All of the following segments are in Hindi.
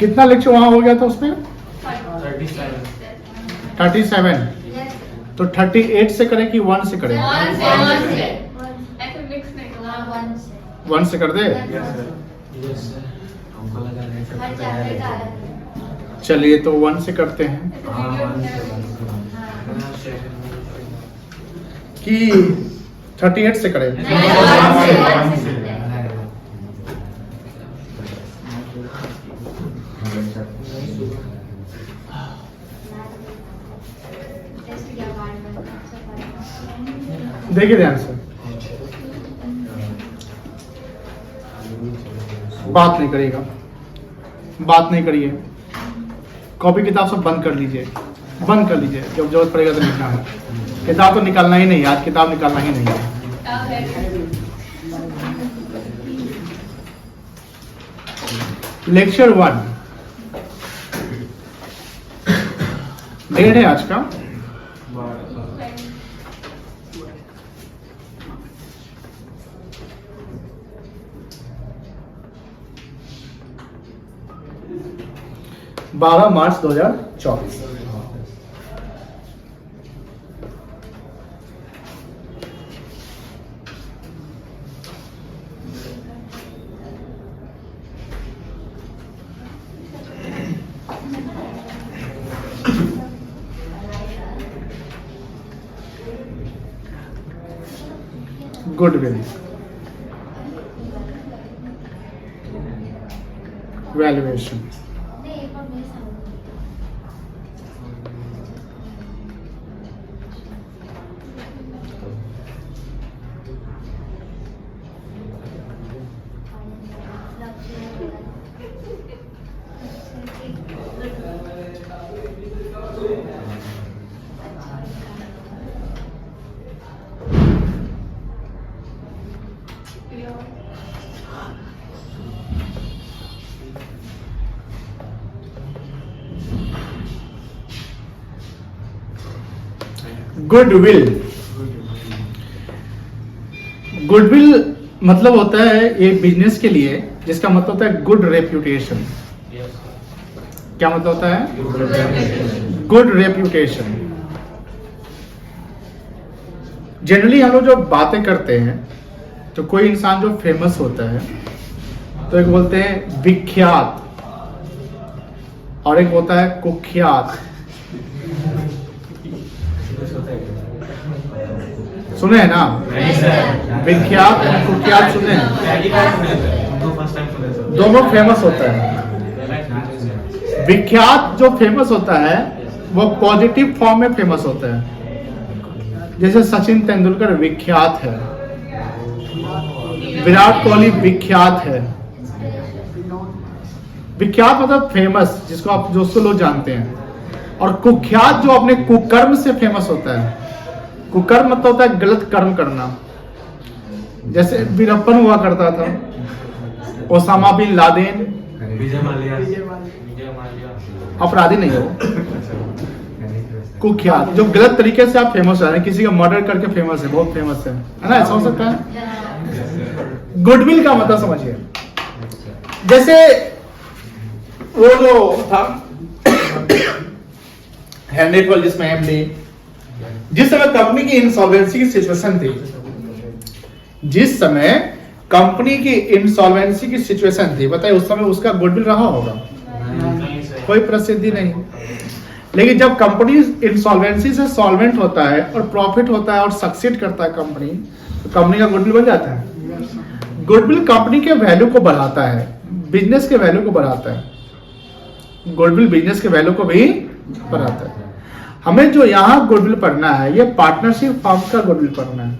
कितना लेक्चर वहां हो गया था उसमें? 37। तो 38 से करें कि 1 से करें? 1 से कर दे। चलिए तो 1 से करते हैं कि 38 से करें? देखिए ध्यान से, बात नहीं करिएगा, बात नहीं करिए, कॉपी किताब सब बंद कर लीजिए, बंद कर लीजिए। जब जरूरत पड़ेगा तो लिखना है। किताब तो निकालना ही नहीं, आज किताब निकालना ही नहीं है। लेक्चर 1 डेट है आज का 12 मार्च 2024। Goodwill valuation. गुडविल, गुडविल मतलब होता है एक बिजनेस के लिए जिसका मतलब होता है गुड रेप्यूटेशन। क्या मतलब होता है? Good reputation. जनरली हम लोग जो बातें करते हैं तो कोई इंसान जो फेमस होता है तो एक बोलते हैं विख्यात और एक होता है कुख्यात। सुने हैं ना? विख्यात और कुख्यात सुने हैं? दोनों फेमस होता है। विख्यात जो फेमस होता है वो पॉजिटिव फॉर्म में फेमस होता है। जैसे सचिन तेंदुलकर विख्यात है, विराट कोहली विख्यात है। विख्यात मतलब फेमस, जिसको आप जो लोग जानते हैं। और कुख्यात जो अपने कुकर्म से फेमस होता है। कुकर्म मतलब होता है गलत कर्म करना। जैसे वीरप्पन हुआ करता था, ओसामा बिन लादेन अपराधी नहीं हो, कुख्यात जो गलत तरीके से आप फेमस है, किसी का मर्डर करके फेमस है, बहुत फेमस है ना? ऐसा हो सकता है। गुडविल का मतलब समझिए, जैसे वो जो था हेनरी फॉल, जिसमें एमडी, जिस समय कंपनी की इंसॉल्वेंसी की सिचुएशन थी, जिस समय कंपनी की इंसॉल्वेंसी की सिचुएशन थी, बताइए उस समय उसका गुडविल रहा होगा? कोई प्रसिद्धि नहीं। लेकिन जब कंपनी इंसॉल्वेंसी से सॉल्वेंट होता है और प्रॉफिट होता है और सक्सीड करता है कंपनी, तो कंपनी का गुडविल बन जाता है। गुडविल कंपनी के वैल्यू को बढ़ाता है, बिजनेस के वैल्यू को बढ़ाता है। गुडविल बिजनेस के वैल्यू को भी बढ़ाता है। हमें जो यहाँ गुडविल पढ़ना है, ये पार्टनरशिप फर्म का गुडविल पढ़ना है।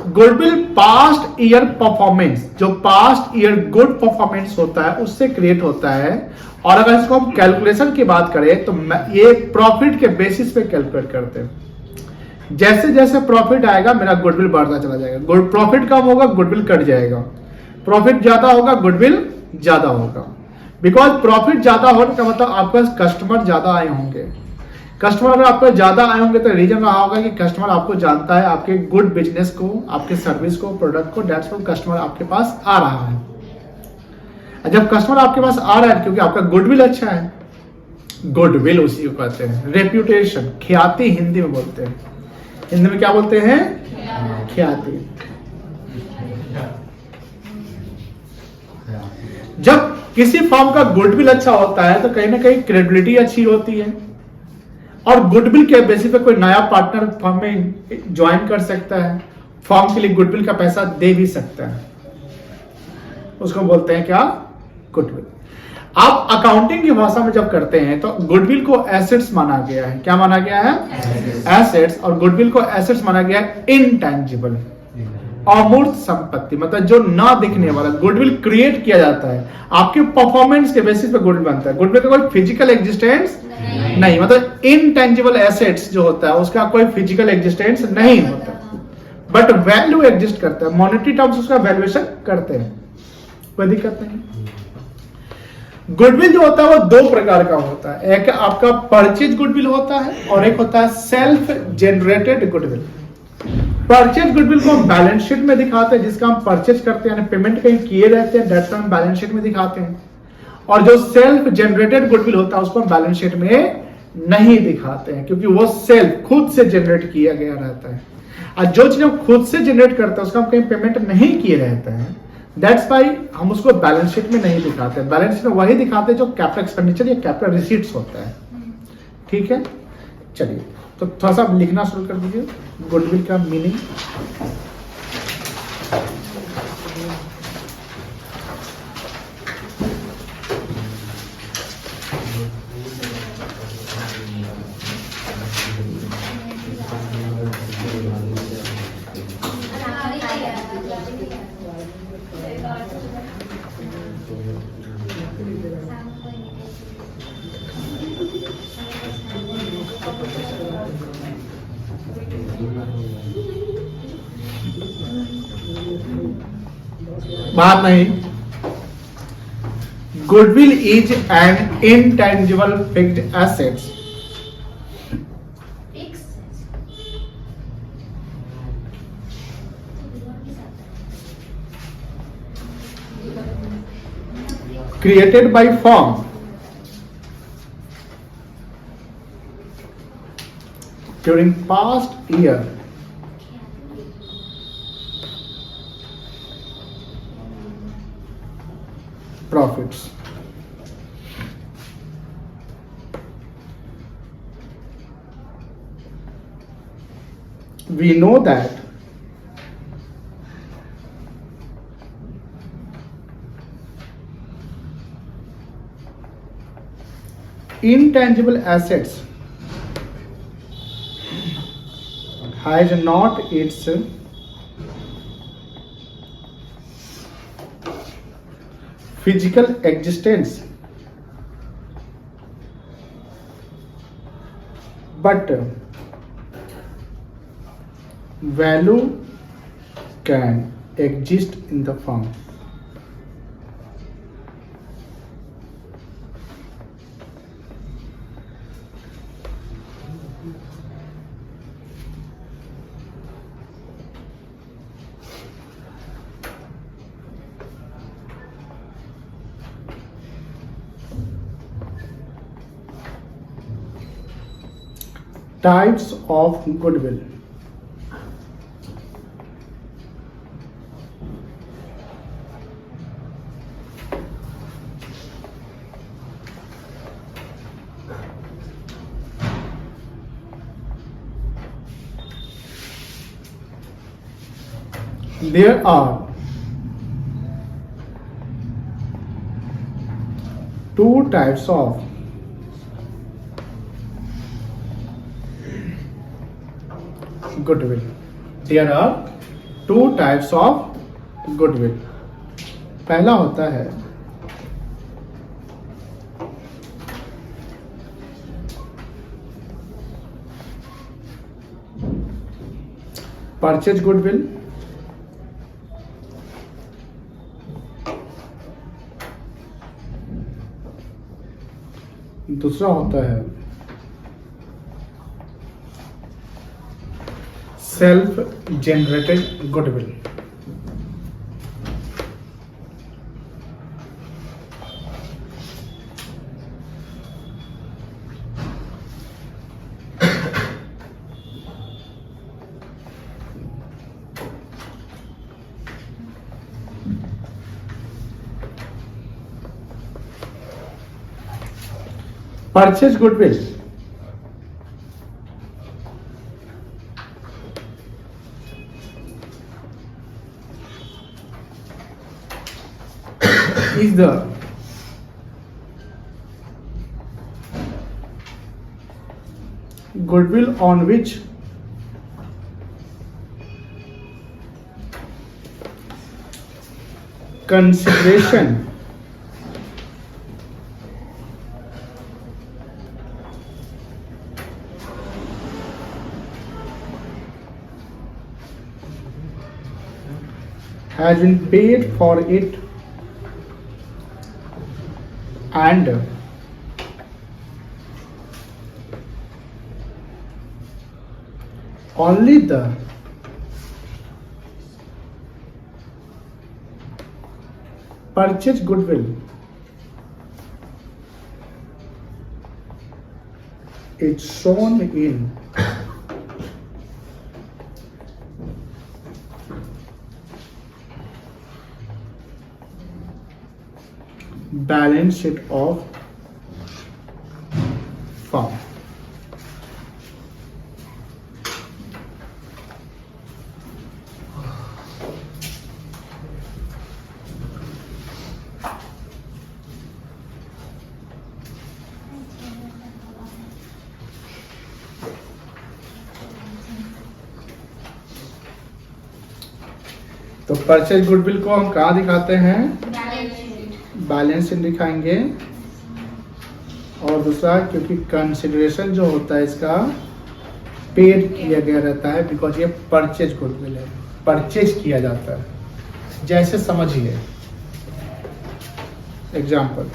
गुडविल पास्ट ईयर परफॉर्मेंस, जो पास्ट ईयर गुड परफॉर्मेंस होता है उससे क्रिएट होता है। और अगर इसको हम कैलकुलेशन की बात करें तो ये प्रॉफिट के बेसिस पे कैलकुलेट करते हैं। जैसे जैसे प्रॉफिट आएगा मेरा गुडविल बढ़ता चला जाएगा। प्रॉफिट कम होगा, गुडविल कट जाएगा। प्रॉफिट ज्यादा होगा, गुडविल ज्यादा होगा। बिकॉज प्रॉफिट ज्यादा होने का मतलब आपके पास कस्टमर ज्यादा आए होंगे। कस्टमर अगर आपको ज्यादा आए होंगे तो रीजन रहा होगा कि कस्टमर आपको जानता है, आपके गुड बिजनेस को, आपके सर्विस को, प्रोडक्ट को, दैट्स व्हाई कस्टमर आपके पास आ रहा है। जब कस्टमर आपके पास आ रहा है क्योंकि आपका गुडविल अच्छा है, गुडविल उसी को कहते हैं, रेप्यूटेशन, ख्याति हिंदी में बोलते हैं। हिंदी में क्या बोलते हैं? ख्याति। जब किसी फर्म का गुडविल अच्छा होता है तो कहीं ना कहीं क्रेडिबिलिटी अच्छी होती है, और गुडविल के बेसिस पे कोई नया पार्टनर फर्म में ज्वाइन कर सकता है, फर्म के लिए गुडविल का पैसा दे भी सकता है, उसको बोलते हैं क्या? गुडविल। आप अकाउंटिंग की भाषा में जब करते हैं तो गुडविल को एसेट्स माना गया है। क्या माना गया है? एसेट्स। और गुडविल को एसेट्स माना गया है इनटैंजिबल, अमूर्त संपत्ति, मतलब जो ना दिखने वाला। गुडविल क्रिएट किया जाता है, आपके परफॉर्मेंस के बेसिस पे गुडविल बनता है। गुडविल का कोई फिजिकल एग्जिस्टेंस नहीं, मतलब इनटैंजिबल एसेट्स जो होता है उसका कोई फिजिकल एग्जिस्टेंस नहीं होता, बट वैल्यू एग्जिस्ट करता है, मॉनेटरी टर्म्स उसका वैल्यूएशन करते हैं, कोई दिक्कत नहीं। गुडविल जो होता है वो दो प्रकार का होता है, एक आपका परचेज गुडविल होता है और एक होता है self generated goodwill. Purchase goodwill को हम बैलेंस शीट में दिखाते हैं, जिसका हम परचेज करते हैं, पेमेंट कहीं किए रहते हैं, दैट हम बैलेंस शीट में दिखाते हैं। और जो सेल्फ जनरेटेड गुडविल होता है उसको हम बैलेंस शीट में नहीं दिखाते हैं, क्योंकि वो सेल्फ खुद से जनरेट किया गया रहता है। और जो चीज हम खुद से जनरेट करते हैं उसका हम कहीं पेमेंट नहीं किए रहते हैं, दैट्स वाई हम उसको बैलेंस शीट में नहीं दिखाते। बैलेंस शीट में वही दिखाते हैं जो कैपिटल एक्सपेंडिचर या कैपिटल रिसीट्स होता है। ठीक है, चलिए तो थोड़ा सा लिखना शुरू कर दीजिए गुडविल का मीनिंग। बात नहीं, goodwill is an intangible fixed assets created by firm during past year profits. We know that intangible assets has not its physical existence, but value can exist in the firm. Types of goodwill. There are two types of goodwill. There are two types of goodwill. पहला होता है परचेज गुडविल, दूसरा होता है self generated goodwill. Purchase goodwill, is the goodwill on which consideration has been paid for it and only the purchase goodwill is shown in balance sheet of firm. तो परचेज गुडविल को हम कहाँ दिखाते हैं? बैलेंस शीट दिखाएंगे। और दूसरा, क्योंकि कंसिडरेशन जो होता है इसका पेड किया गया रहता है, बिकॉज ये परचेज गुडविल है, परचेज किया जाता है। जैसे समझिए एग्जाम्पल,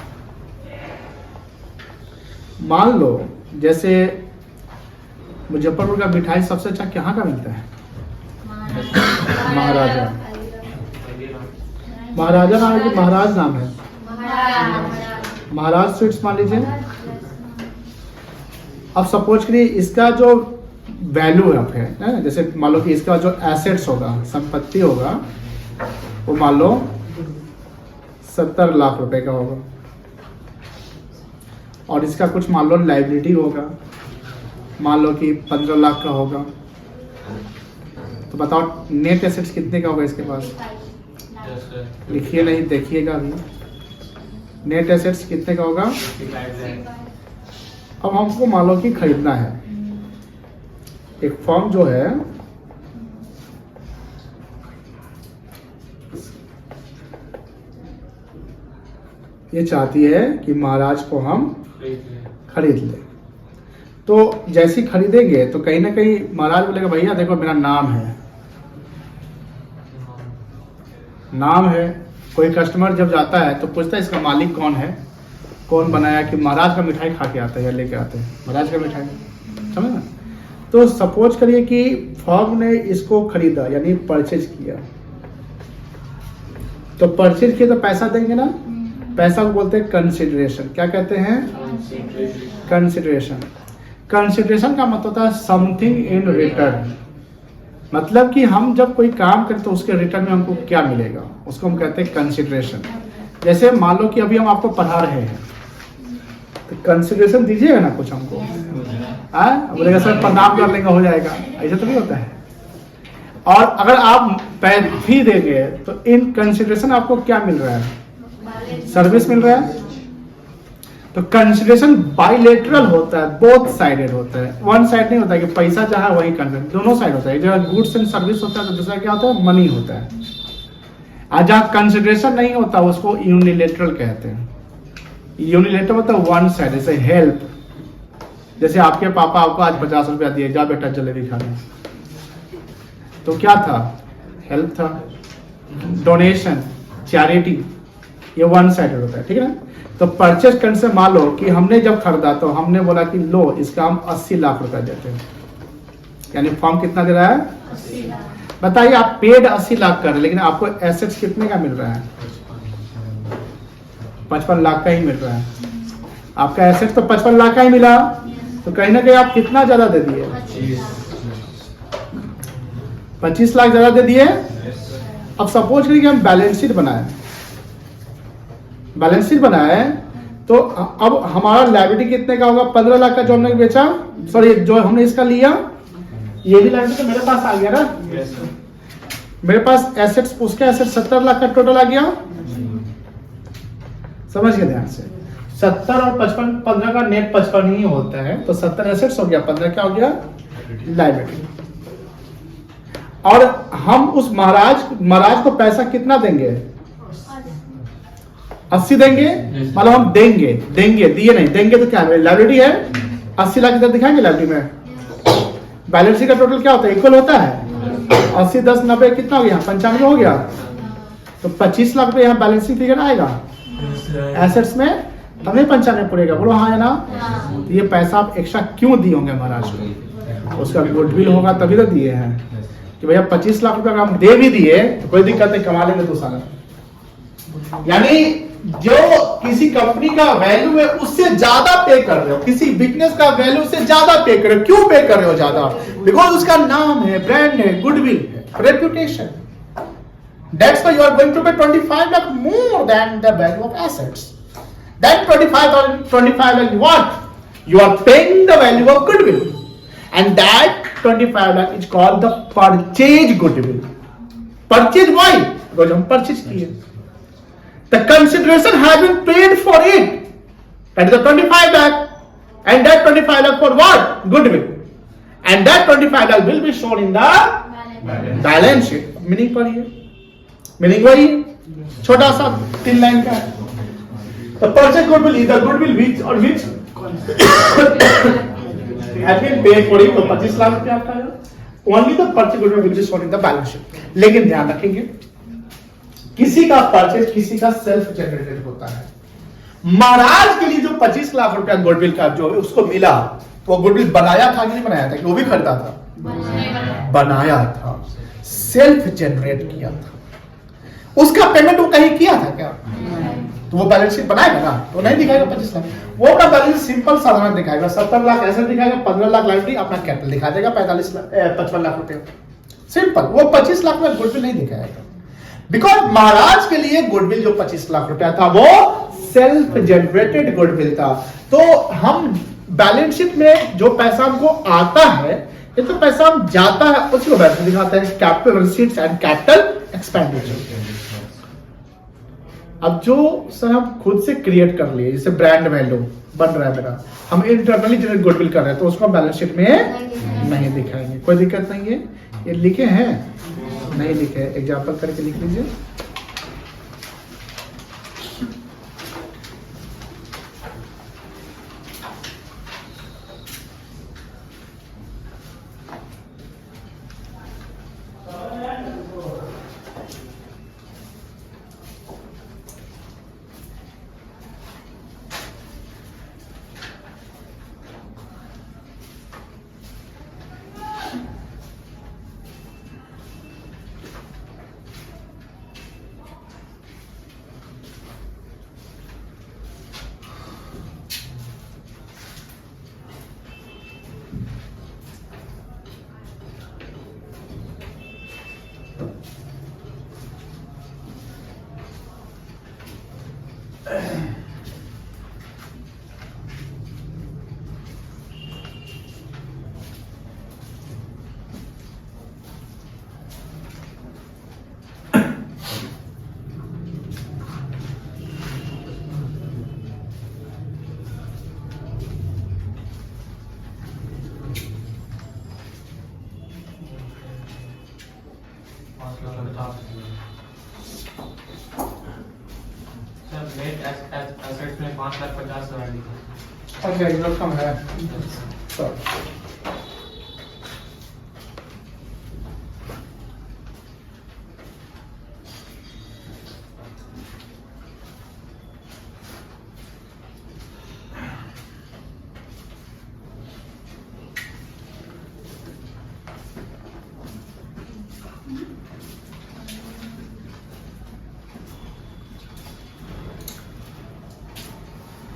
मान लो जैसे मुजफ्फरपुर का मिठाई सबसे अच्छा कहाँ का मिलता है? महाराजा। महाराजा नाम है कि महाराज नाम है? महाराज स्वीट्स मान लीजिए। अब सपोज करिए इसका जो वैल्यू है, जैसे मान लो कि इसका जो एसेट्स होगा, संपत्ति होगा, वो मान लो 70 लाख रुपए का होगा, और इसका कुछ मान लो लाइबिलिटी होगा, मान लो कि 15 लाख का होगा। तो बताओ नेट एसेट्स कितने का होगा इसके पास? लिखिए नहीं, देखिएगा अभी। नेट एसेट्स कितने का होगा? अब हमको मान लो कि खरीदना है। एक फर्म जो है ये चाहती है कि महाराज को हम खरीद ले। तो जैसे खरीदेंगे तो कहीं ना कहीं महाराज बोलेगा भैया देखो मेरा नाम है, नाम है। कोई कस्टमर जब जाता है तो पूछता है इसका मालिक कौन है, कौन बनाया, कि महाराज का मिठाई खा के आता है या लेके आते हैं महाराज का मिठाई, समझ ना। तो सपोज करिए कि फर्म ने इसको खरीदा यानी परचेज किया। तो परचेज किया तो पैसा देंगे ना, पैसा को बोलते हैं कंसिडरेशन। क्या कहते हैं? कंसिडरेशन। कंसिडरेशन का मतलब होता है समथिंग इन रिटर्न, मतलब कि हम जब कोई काम करें तो उसके रिटर्न में हमको क्या मिलेगा, उसको हम कहते हैं कंसिडरेशन। जैसे मान लो कि अभी हम आपको पढ़ा रहे हैं तो कंसिडरेशन दीजिएगा ना कुछ हमको, बोलेगा सर प्रणाम कर लेंगे हो जाएगा, ऐसा तो नहीं होता है। और अगर आप फी देंगे तो इन कंसिडरेशन आपको क्या मिल रहा है? सर्विस मिल रहा है। तो कंसिडरेशन बाइलेटरल होता है, बोथ साइडेड होता है, वन साइड नहीं होता है कि पैसा जहाँ वही कंसिडर, दोनों साइड होता है। जहाँ गुड्स एंड सर्विस होता है तो दूसरा क्या होता है? मनी होता है। और जहाँ कंसिडरेशन नहीं होता उसको यूनिलेटरल कहते हैं। यूनिलेटरल मतलब वन साइड, जैसे हेल्प, जैसे आपके पापा आपको आज 50 रुपया दिए, जा बेटा जलेबी खाने, तो क्या था? हेल्प था। डोनेशन, चैरिटी, ये वन साइडेड होता है, ठीक है ना। तो परचेज करने से मान लो कि हमने जब खरीदा तो हमने बोला कि लो इसका हम 80 लाख रुपया देते हैं, यानी फर्म कितना दे रहा है? 80 लाख। बताइए आप पेड 80 लाख कर रहे हैं, लेकिन आपको एसेट्स कितने का मिल रहा है? 55 लाख का ही मिल रहा है। आपका एसेट तो 55 लाख का ही मिला, तो कहीं ना कहीं आप कितना ज्यादा दे दिए? 25 लाख ज्यादा दे दिए। अब सपोज करिए कि हम बैलेंस शीट बनाए, बैलेंस शीट बनाए तो अब हमारा लायबिलिटी कितने का होगा? 15 लाख का जो हमने बेचा, सॉरी जो हमने इसका लिया, ये भी लायबिलिटी तो मेरे पास आ गया ना। मेरे पास एसेट्स, उसके एसेट 70 लाख का टोटल आ गया। समझ गए ध्यान से, 70 और 55, 15 का नेट 55 ही होता है, तो 70 एसेट्स हो गया, 15 क्या हो गया? लायबिलिटी। और हम उस महाराज को पैसा कितना देंगे? 80 देंगे। मतलब हम देंगे दिए नहीं, देंगे तो क्या लायबिलिटी है 80 लाख इधर दिखाएंगे लायबिलिटी में। बैलेंस शीट का टोटल क्या होता है? इक्वल होता है। 80 10 90 कितना हो गया? 95 हो गया। तो 25 लाख रुपए यहाँ बैलेंसिंग फिगर आएगा एसेट्स में, तब नहीं 95 पड़ेगा। बोलो हाँ या ना? तो ये पैसा आप एक्स्ट्रा क्यों दिए होंगे महाराज को? उसका गुडविल होगा तभी तो दिए हैं कि भैया 25 लाख रुपए अगर हम दे भी दिए तो कोई दिक्कत नहीं, कमा लेंगे तो सारा। यानी जो किसी कंपनी का वैल्यू है उससे ज्यादा पे कर रहे हो, किसी बिजनेस का वैल्यू से ज्यादा पे कर रहे हो। क्यों पे कर रहे हो ज्यादा? बिकॉज उसका नाम है, ब्रांड है, गुडविल है, reputation. That's why you are going to pay 25 lakh more than the value of assets. That 25 lakh what? You are paying the value of goodwill and that 25 lakh is called the purchase goodwill. Purchase why? Because हम purchase किए. The consideration has been paid for it. That is the 25 lakh. And that 25 lakh for what? Goodwill. And that 25 lakh will be shown in the balance sheet. Meaning पढ़िए. Meaning वही छोटा सा 3 लाइन का है. The purchase goodwill is the goodwill which has been paid for it, तो 25 लाख रुपया आपका है। Only the purchase goodwill will be shown in the balance sheet. लेकिन ध्यान रखेंगे, किसी का परचेज किसी का सेल्फ जनरेटेड होता है। महाराज के लिए जो 25 लाख रुपया गुडविल का जो उसको मिला, वो गुडविल बनाया था कि नहीं बनाया था? कि वो भी खरीदा था? बनाया था, सेल्फ जनरेट किया था। उसका पेमेंट वो कहीं किया था क्या? तो वो बैलेंस शीट बनाएगा ना, तो नहीं दिखाएगा 25 लाख। वो अपना बैलेंस सिंपल साधारण दिखाएगा, 70 लाख ऐसे दिखाएगा, 15 लाख लायबिलिटी, अपना कैपिटल दिखा देगा 55 लाख रुपए सिंपल। वो 25 लाख में गुडविल नहीं दिखाएगा, बिकॉज महाराज के लिए गुडविल जो 25 लाख रुपया था वो सेल्फ जनरेटेड गुडविल था। तो हम बैलेंस शीट में जो पैसा हमको आता है, ये तो पैसा हम जाता है उसको बैलेंस दिखाते हैं, capital receipts and capital expenditure. अब जो सर हम खुद से क्रिएट कर लिए, जैसे ब्रांड वैल्यू बन रहा है मेरा, हम इंटरनली जनरेट गुडविल कर रहे हैं, तो उसको बैलेंस शीट में नहीं दिखाएंगे, कोई दिक्कत नहीं है। ये लिखे हैं? नहीं लिखे, एग्जांपल करके लिख लीजिए। एसेट्स में 5,50,000 लिखा। अच्छा, ये कम है।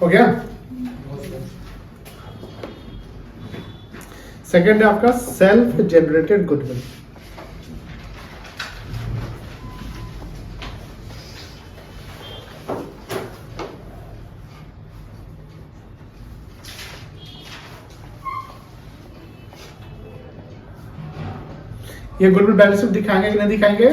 हो गया? सेकेंड है आपका सेल्फ जनरेटेड गुडविल। ये गुडविल बैलेंस शीट दिखाएंगे कि नहीं दिखाएंगे?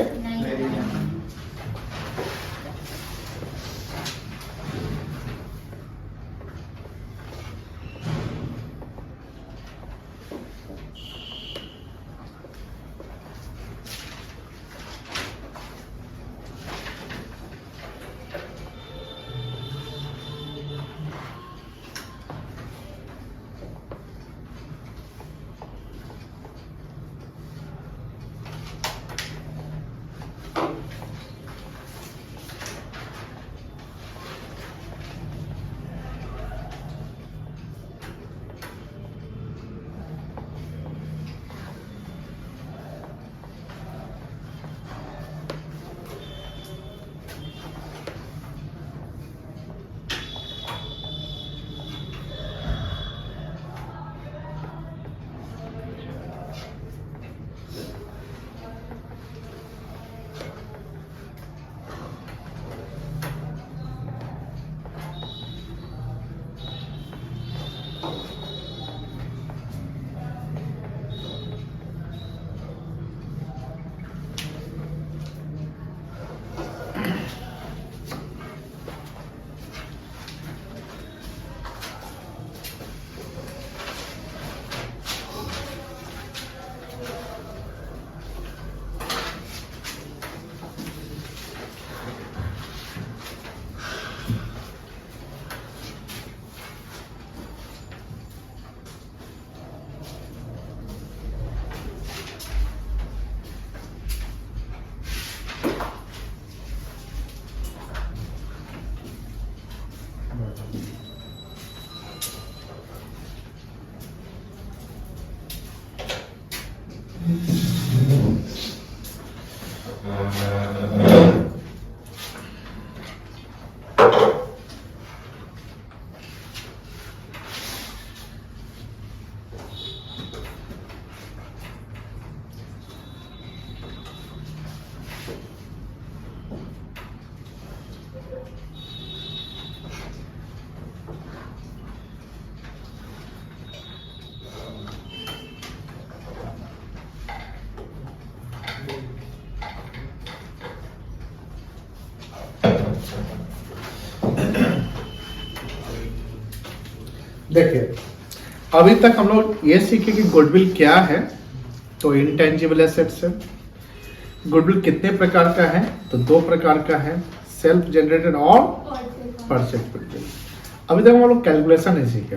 देखिए, अभी तक हम लोग ये सीखे कि गुडविल क्या है, तो इंटेंजिबल एसेट्स है। गुडविल कितने प्रकार का है, तो 2 प्रकार का है, सेल्फ जनरेटेड और परचेज गुडविल। अभी तक हम लोग कैलकुलेशन नहीं सीखे।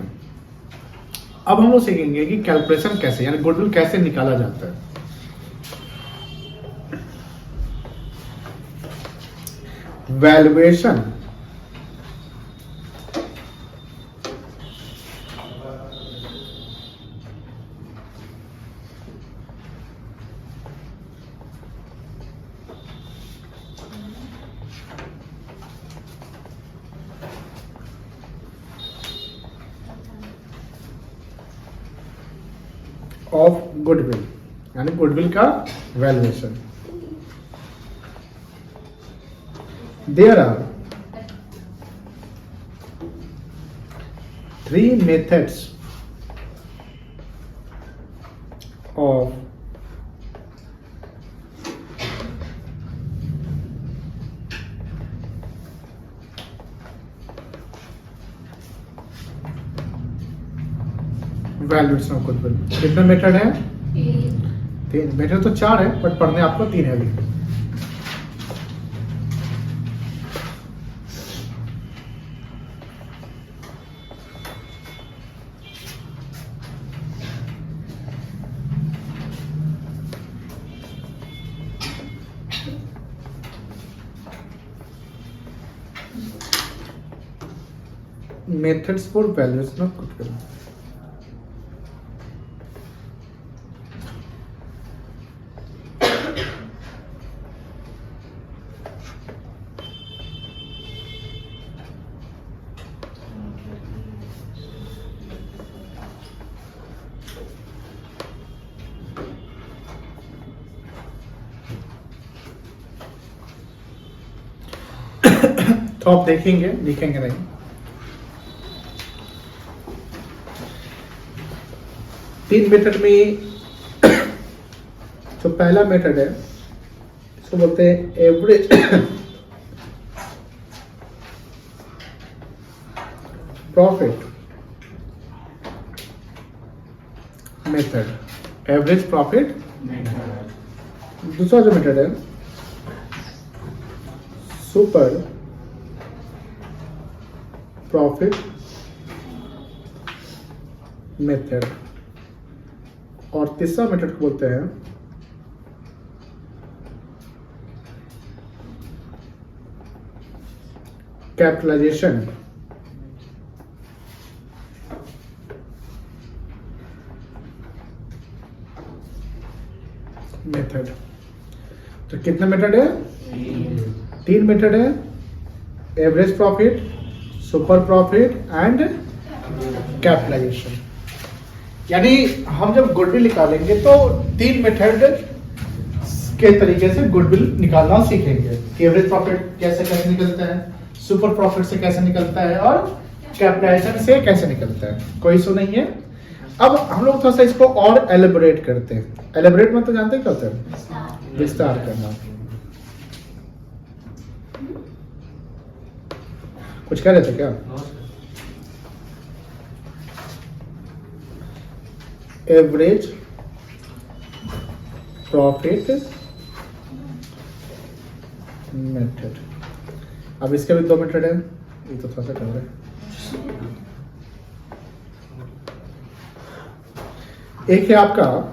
अब हम लोग सीखेंगे कि कैलकुलेशन कैसे, यानी गुडविल कैसे निकाला जाता है। वैल्यूएशन ऑफ गुडविल, यानी गुडविल का valuation. There are 3 methods of valuation of goodwill. कितने मेथड है? 3 मेथड तो 4 है, बट पढ़ने आपको 3 है अभी। Methods for valuation of goodwill. तो आप देखेंगे, लिखेंगे नहीं। तीन मेथड में तो पहला मेथड है, इसको बोलते हैं average profit method, average profit. दूसरा जो मेथड है सुपर प्रॉफिट मेथड, और तीसरा मेथड को बोलते हैं कैपिटलाइजेशन मेथड। तो कितने मेथड है? 3 मेथड है, average profit, super profit and capitalisation. यानी हम जब गुडविल निकालेंगे तो 3 मेथड के तरीके से गुडविल निकालना सीखेंगे। एवरेज प्रॉफिट कैसे कैसे निकलता है, सुपर प्रॉफिट से कैसे निकलता है, और कैपिटलाइजेशन से कैसे निकलता है। कोई इशू नहीं है। अब हम लोग थोड़ा सा इसको और एलिबोरेट करते हैं। एलिबोरेट में तो जानते हैं क्या होता है? विस्तार करना। कुछ कह रहे थे क्या? Average profit method. अब इसके भी 2 मेथड है, ये तो थोड़ा सा कर रहे हैं। एक है आपका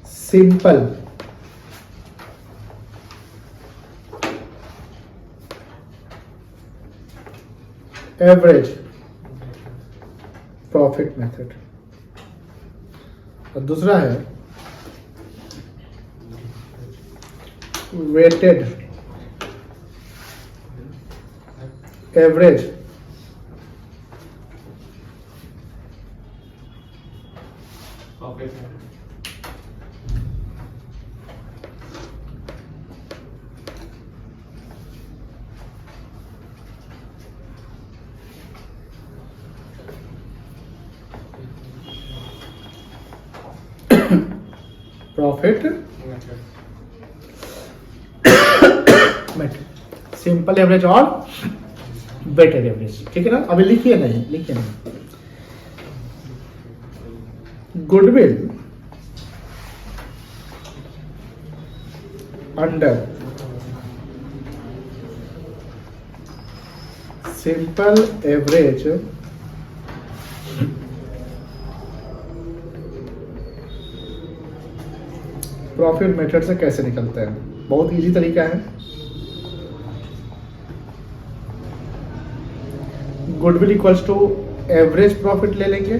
सिंपल एवरेज प्रॉफिट मेथड, और दूसरा है weighted average profit method. Simple average और वेटेड एवरेज, ठीक है ना? अभी लिखिए नहीं। Goodwill under simple average profit method से कैसे निकलता है? बहुत इजी तरीका है। Goodwill equals to average profit ले लेंगे।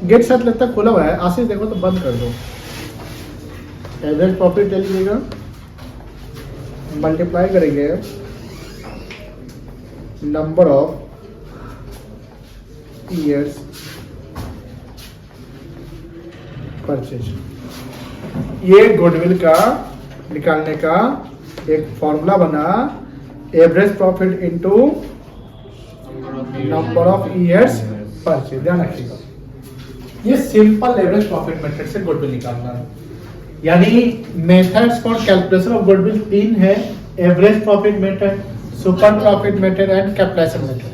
गेट साथ लगता है खुला हुआ है, आशीष देखो तो बंद कर दो। एवरेज प्रॉफिट ले लीजिएगा, मल्टीप्लाई करेंगे नंबर ऑफ ईयर्स परचेज। ये गुडविल का निकालने का एक फॉर्मूला बना, average profit into number of years purchase. ध्यान रखिएगा, ये सिंपल एवरेज प्रॉफिट मेथड से गुडविल निकालना है। यानी methods for calculation of goodwill 3 है, average profit method, super profit method and capitalisation method.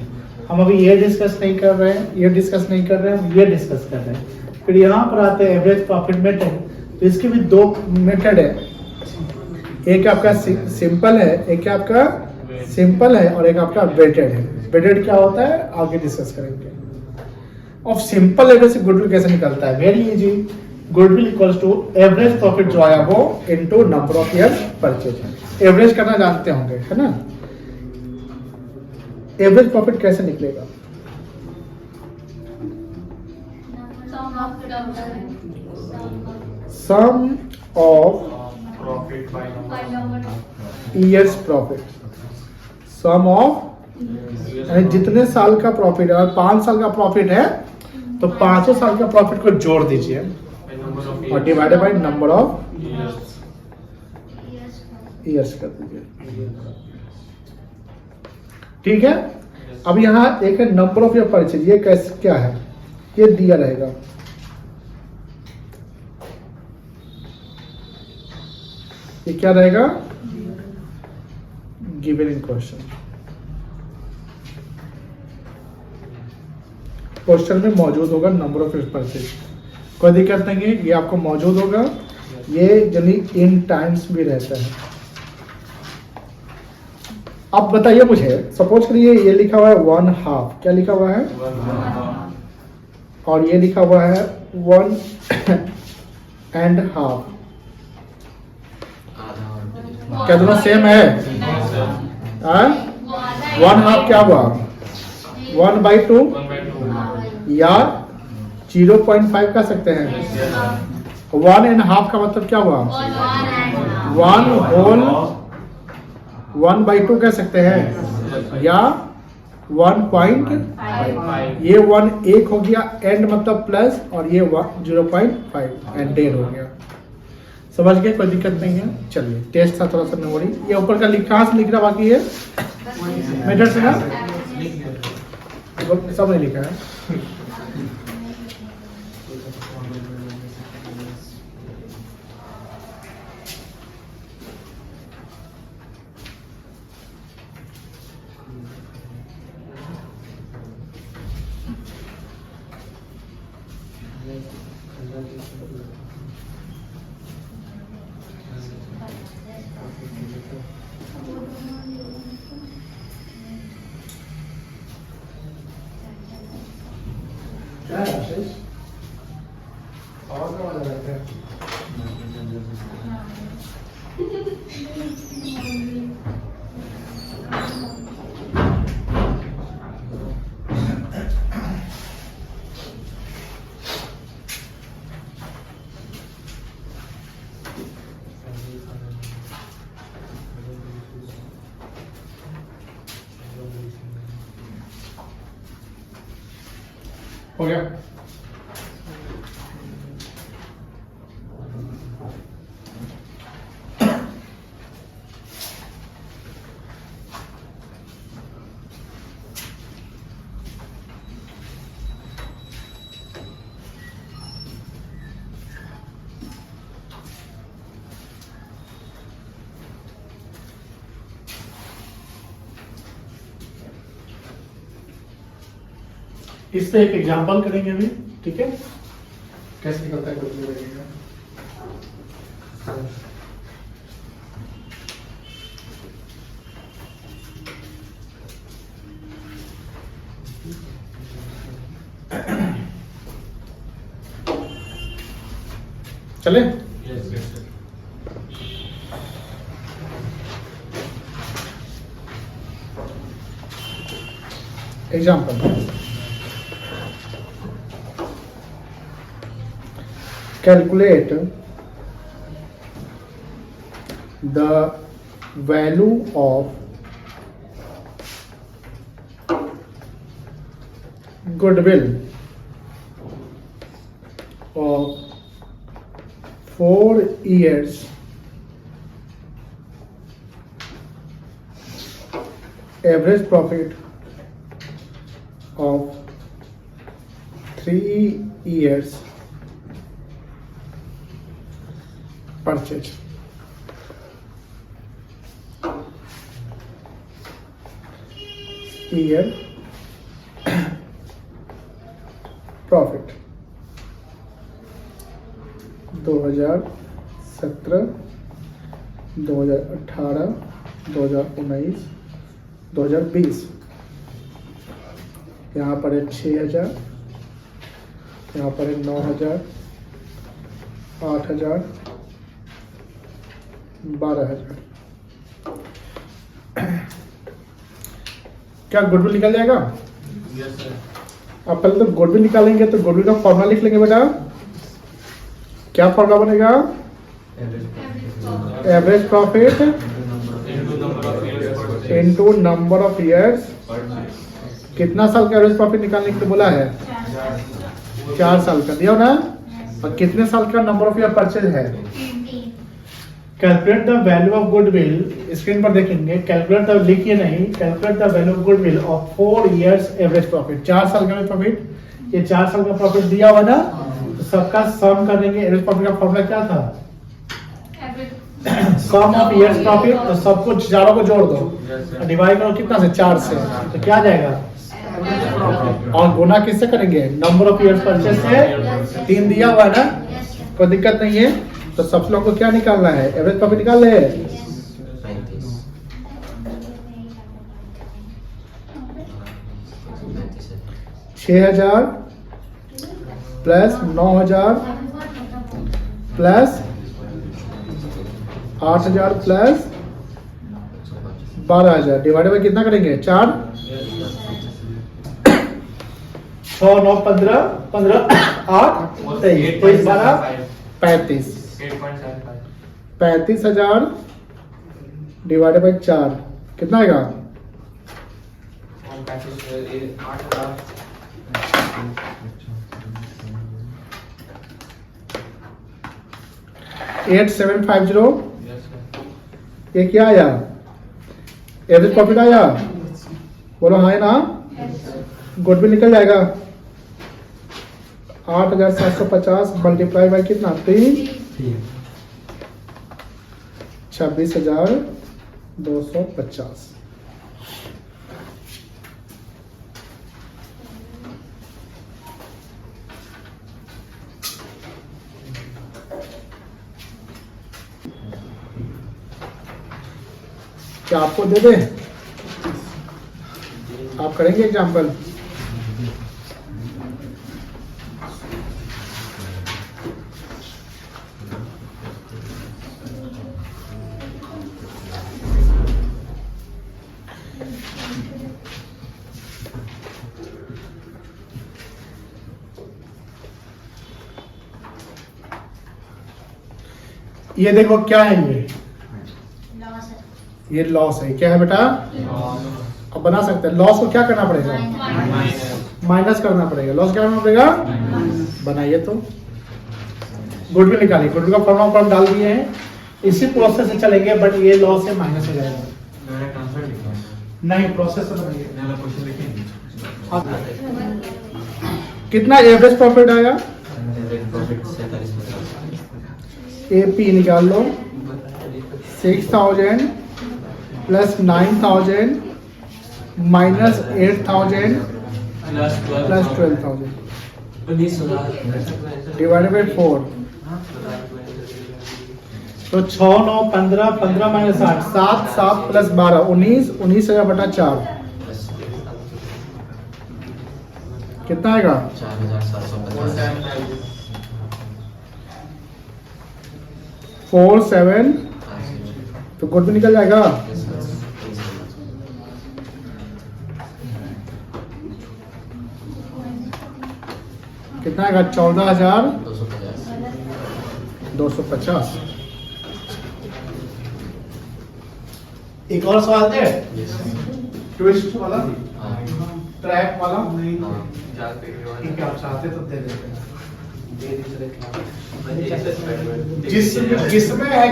हम अभी ये डिस्कस नहीं कर रहे हैं, ये डिस्कस नहीं कर रहे हैं, हम ये डिस्कस कर रहे हैं। फिर यहाँ पर आते हैं एवरेज प्रॉफिट मेथड। तो इसके भी 2 मेथड है, एक आपका सिंपल है, एक आपका सिंपल है और एक आपका वेटेड है। वेटेड क्या होता है आगे डिस्कस करेंगे। और सिंपल एवरेज से गुडविल कैसे निकलता है? Very easy. Goodwill equals to average profit जो आया वो into number of years purchase. Average करना जानते होंगे, है ना? एवरेज प्रॉफिट कैसे निकलेगा? Sum of profit by years profit, sum of यानी जितने साल का प्रॉफिट है, और 5 साल का प्रॉफिट है तो 5 साल का प्रॉफिट को जोड़ दीजिए और divided by number of years कर दीजिए। ठीक है, अब यहाँ एक है नंबर ऑफ योर परचेज, ये कैसे क्या है, ये दिया रहेगा। ये क्या रहेगा, गिवन इन क्वेश्चन। क्वेश्चन में मौजूद होगा नंबर ऑफ योर परचेज, कोई दिक्कत नहीं है, ये आपको मौजूद होगा। ये यानी इन टाइम्स भी रहता है। अब बताइए मुझे, सपोज करिए ये लिखा हुआ है 1/2, क्या लिखा हुआ है, और ये लिखा हुआ है 1.5, क्या दोनों सेम है? 1/2 क्या हुआ, 1/2 या 0.5 कह सकते हैं। 1.5 का मतलब क्या हुआ, 1/2 कह सकते हैं, या 1.5। ये 1 1 हो गया, एंड मतलब प्लस, और ये 0.5 एंड डेढ़ हो गया। समझ गए, कोई दिक्कत नहीं है। चलिए टेस्ट था थोड़ा सा मेमोरी, ये ऊपर का कहाँ से लिखना बाकी है, मेथड से ना, सब नहीं लिखा है। क्या है आशीष, आवाज का मजा लगता है। हो गया, इस पे एक एग्जांपल करेंगे अभी, ठीक है, कैसे निकलता है कुछ भी लगेगा। चले, example, calculate the value of goodwill of 4 years average profit of 3 years purchase. Year profit 2017, 2018, 2019, 2020। यहाँ पर है 6,000, यहाँ पर है 9,000, 8,000, 12,000। क्या गुडविल निकल जाएगा? Yes sir. अब पहले तो गुडविल निकालेंगे, तो गुडविल का फॉर्मूला लिख लेंगे बेटा। क्या फॉर्मूला बनेगा? Average profit into number of years. कितना साल का एवरेज प्रॉफिट निकालने के लिए बोला है? 4 साल का दिया ना। और कितने साल का नंबर ऑफ ईयर परचेज है? Calculate the value of goodwill, screen पर देखेंगे, कैलकुलेट द, लिखिए नहीं, calculate the value of goodwill of 4 years average profit, 4 साल का प्रॉफिट, ये 4 साल का प्रॉफिट दिया हुआ ना, तो सबका सम कर देंगे। एवरेज प्रॉफिट का फॉर्मूला क्या था? सम ऑफ ईयर्स प्रॉफिट, तो सबको चारों को जोड़ दो, डिवाइड करो कितना से? 4 से, तो क्या आ जाएगा? और गुना किससे करेंगे? नंबर ऑफ ईयर्स परचेस से, 3 दिया हुआ है ना, कोई दिक्कत नहीं है। तो सब लोग को क्या निकालना है? एवरेज प्रॉफिट निकाल ले। 6,000 plus 9,000 plus 8,000 plus 12,000 divide by कितना करेंगे? 4, 6, 9, 15, 8, 23, 23, 12, 35, 35,000 डिवाइड बाय 4 कितना आएगा? 8750, ये क्या आया? एवरेज प्रॉफिट आया? बोलो हाँ ना? गुडविल निकल जाएगा 8,750 मल्टीप्लाई बाय कितना? 3, 26,250। क्या आपको दे दें? आप करेंगे एग्जाम्पल? ये देखो क्या है, ये लॉस है। क्या है बेटा? अब बना सकते हैं। लॉस को क्या करना पड़ेगा? माइनस करना पड़ेगा। लॉस क्या करना पड़ेगा? बनाइए तो। गुडविल निकालिए। गुडविल का फॉर्मूला पर डाल दिए हैं, इसी प्रोसेस से चलेंगे, बट ये लॉस से माइनस हो जाएगा। नहीं, प्रोसेस से बनाइए। कितना एवरेज प्रॉफिट आया? एपी निकाल लो। 6,000 plus 9,000 minus 8,000 plus 12,000 divided by 4। तो 6, 9, 15, 15 माइनस 8, 7, 7 प्लस 12, 19, 19,000 बटा 4 कितना आएगा? 47। तो गुड भी निकल जाएगा। कितना आएगा? 14,250। एक और सवाल दे, ट्विस्ट वाला, ट्रैप वाला। ठीक है, आप चाहते तो दे देते हैं। जिसमें है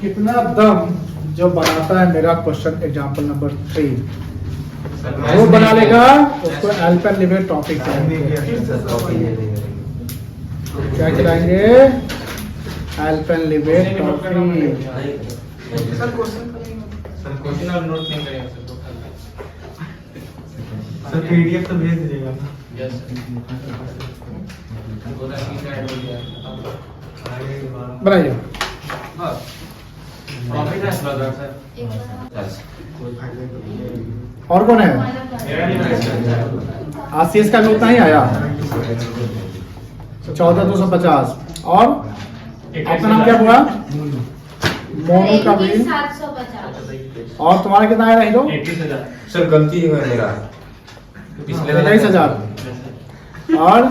कितना दम, जो बनाता है मेरा क्वेश्चन एग्जांपल नंबर 3, वो बना लेगा, उसको अल्पेनलीबे टॉपिक क्या खिलाएंगे? अल्पेनलीबे टॉपिक। सर क्वेश्चन और नोट नहीं करेंगे सर पीडीएफ तो भेज दीजिएगा ना। यस बनाइए। और कौन है? आशीष का भी उतना ही आया, 14,250। और आपका नाम क्या हुआ? मोनू का भी। 750। और तुम्हारा कितना आया? हीरो सर गलती है मेरा, 23,000। और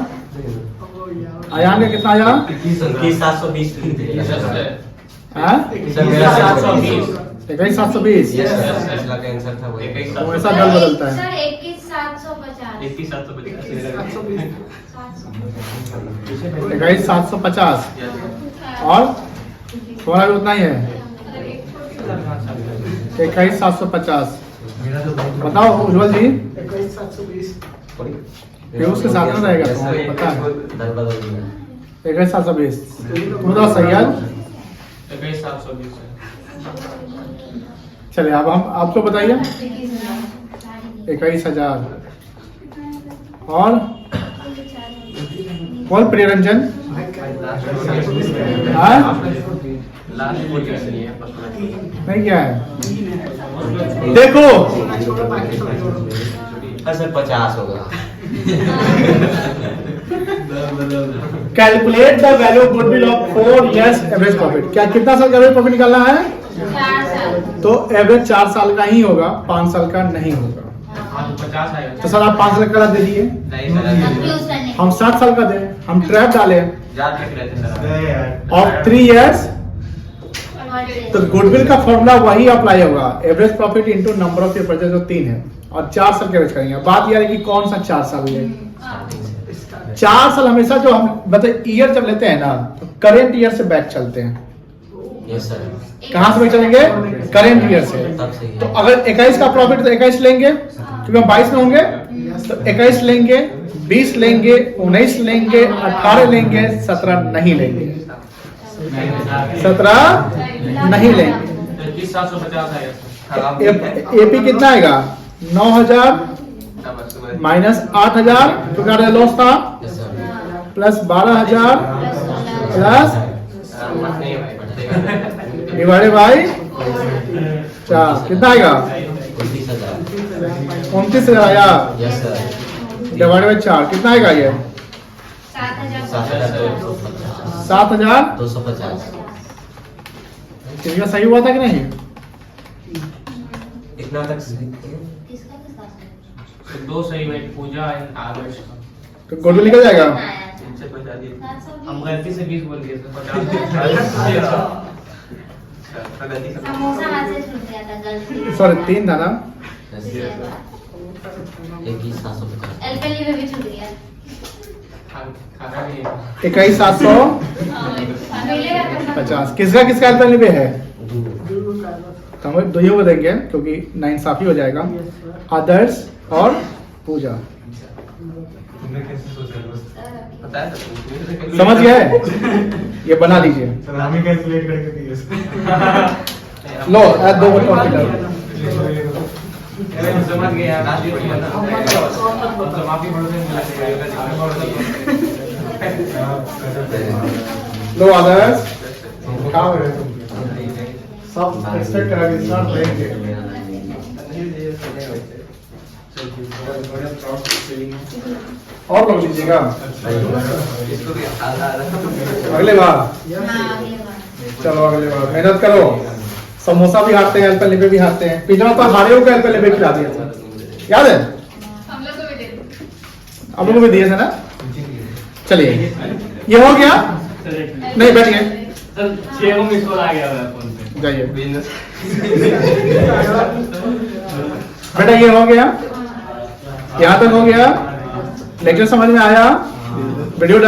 अयान का कितना आया? 21,720। हाँ? 21,720। 21,720। पिछला का आंसर था वो। तो ऐसा दल बदलता है। सर 21,750। 21,750। और तुम्हारा भी उतना ही है। 21,750। बताओ उज्जवल जी, 21,720। ये उसके साथ में रहेगा, Yes, तुम्हें sir. पता है। दल बदल दिया 21,720। तुम बताओ सैयद। 21,720 है। चलिए अब हम आपको बताइए। 21,000। और बोल प्रियरंजन। हाँ? लास्ट कोई नहीं है नहीं क्या है? देखो सर 50 होगा calculate the value of goodwill of 4 years average profit. क्या कितना साल का एवरेज प्रॉफिट निकालना है? 4 साल। तो एवरेज 4 साल का ही होगा, 5 साल का नहीं होगा। हाँ तो 50 आएगा। तो सर आप 5 साल का दे दिए, नहीं सर कंफ्यूज करने हम 60 साल का दें, हम ट्रैप डालें याद रख रहे थे सर। Of 3 years। तो गुडविल का फॉर्मूला वही अप्लाई होगा, average profit into number of year purchase जो 3 है, और 4 साल के एवरेज करेंगे। बात यह है कि कौन सा 4 साल है। 4 साल हमेशा जो हम मतलब ईयर जब लेते हैं ना, तो करेंट ईयर से बैक चलते हैं। यस सर कहां से बैक चलेंगे? करेंट ईयर से। तब सही तो है अगर 21 का प्रॉफिट तो 21 लेंगे, क्योंकि हम 22 में होंगे, तो 21 लेंगे, 20 लेंगे, 19 लेंगे, 18 लेंगे, 17 नहीं लेंगे। 17 नहीं लेंगे। 21,750 आएगा सर। एपी कितना आएगा? 9,000 माइनस 8,000 क्योंकि लॉस था, yes sir plus 12,000 plus divided by 4 कितना आएगा? 29,000 29,000 आया। यस सर डिवाइडेड बाई 4 कितना आएगा ये? 7,000। 7,250। 250 सही हुआ था कि नहीं? इतना तक तो 2 सही हुए, पूजा एंड आदर्श। तो गुडविल निकल जाएगा। इनसे बता दिए। हम गलती से 20 बोल दिए सर। 50 गलती से। समोसा हाथ से छूट गया था गलती से। सॉरी 3 था ना। 21,750 एलपीएल में भी छूट गया। खाना नहीं है। 21,750। किसका किसका एल्पन पे है? तो हम दो ही को देंगे क्योंकि नाइंसाफी हो जाएगा। आदर्श और पूजा। पता है सर। समझ गए? ये बना लीजिए। सर हम ही कैलकुलेट करके दिए लो ऐड 2 समझ गया लास्ट ईयर में ना। तो माफी भरोसे मिला लो आदर्श खाओ रे। सब एक्सपेक्ट करा के स्टार्ट लेंगे। और लोग लीजिएगा अगले बार। चलो अगले बार मेहनत करो। समोसा भी हारते हैं, एल्पन लिपे भी हारते हैं। पिछला तो हारे को एल्पन लिपे खिला दिया था, याद है? हम लोग को भी दे दो। आप लोगों को भी दिए थे ना। चलिए ये हो गया। नहीं बैठिए, सर 6 मिस कॉल आ गया है फोन पे। जाइए बेटा। ये हो गया, यहाँ तक हो गया। लेक्चर समझ में आया? वीडियो